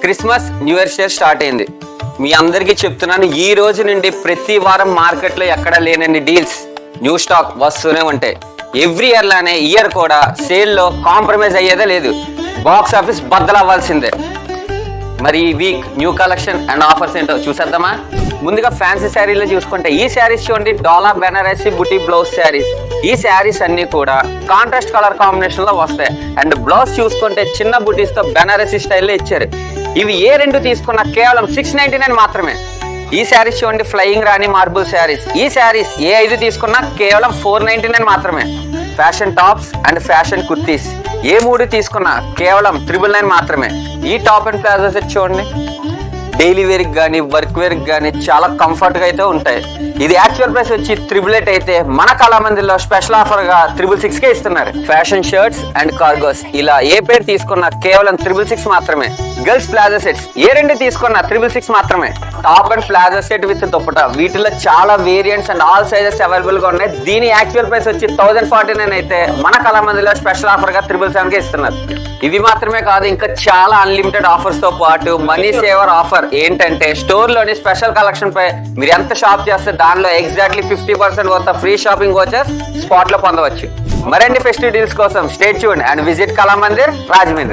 Christmas new year sale start అయింది. మీ అందరికీ చెప్తున్నాను, ఈ రోజు నుండి ప్రతి వారం మార్కెట్లో ఎక్కడ లేనన్ని డీల్స్, న్యూ స్టాక్ వస్తూనే ఉంటాయి. ఎవ్రీ ఇయర్ లానే ఇయర్ కూడా సేల్లో కాంప్రమైజ్ అయ్యేదే లేదు. బాక్స్ ఆఫీస్ బద్దలవ్వాల్సిందే. మరి ఈ week new collection and offers ఏంటో చూసేద్దామా? ముందుగా ఫ్యాన్సీ శారీలో చూసుకుంటే ఈ శారీస్ చూడండి, డాలా బెనారసి బుటీ బ్లౌజ్ శారీస్. ఈ శారీస్ అన్ని కూడా కాంట్రాస్ట్ కలర్ కాంబినేషన్ లో వస్తాయి. అండ్ బ్లౌజ్ చూసుకుంటే చిన్న బుటీస్ తో బెనారసి స్టైల్లో ఇచ్చారు. ఇవి ఏ రెండు తీసుకున్నా కేవలం 699 మాత్రమే. ఈ శారీస్ చూడండి, ఫ్లయింగ్ రాణి మార్బుల్ శారీస్. ఈ శారీస్ ఏ 5 తీసుకున్నా కేవలం 499 మాత్రమే. Fashion tops and fashion kurtis ఏ 3 తీసుకున్నా కేవలం 999 మాత్రమే. ఈ టాప్ అండ్ ప్లాజో సెట్ చూడండి, డైలీ వేర్ కానీ వర్క్ వేర్ కానీ చాలా కంఫర్ట్ గా అయితే ఉంటాయి. ఇది యాక్చువల్ ప్రైస్ వచ్చి 888 అయితే మన కళామందిలో స్పెషల్ ఆఫర్ గా 666 కే ఇస్తున్నారు. ఫ్యాషన్ షర్ట్స్ అండ్ కార్గోస్ ఇలా ఏ పేరు తీసుకున్నా కేవలం 666 మాత్రమే. గర్ల్స్ ప్లాజో సెట్స్ ఏ 2 తీసుకున్నా 666 మాత్రమే. Top and palazzo set with dupatta, వీటిలో చాలా variants and all sizes available గా ఉన్నాయి. దీని యాక్చువల్ ప్రైస్ వచ్చి 1049 అయితే మన కళామందిలో స్పెషల్ ఆఫర్ గా 777 కే ఇస్తున్నారు. ఇవి మాత్రమే కాదు, ఇంకా చాలా అన్లిమిటెడ్ ఆఫర్స్ తో పాటు మనీ సేవర్ ఆఫర్ ఏంటంటే స్టోర్ లోని స్పెషల్ కలెక్షన్ పై మీరు ఎంత షాప్ చేస్తే దానిలో exactly 50% worth free shopping vouchers spot లో పొందవచ్చు. మరిన్ని ఫెస్టివ్ డీల్స్ కోసం stay tuned and visit Kalamandir Rajahmundry.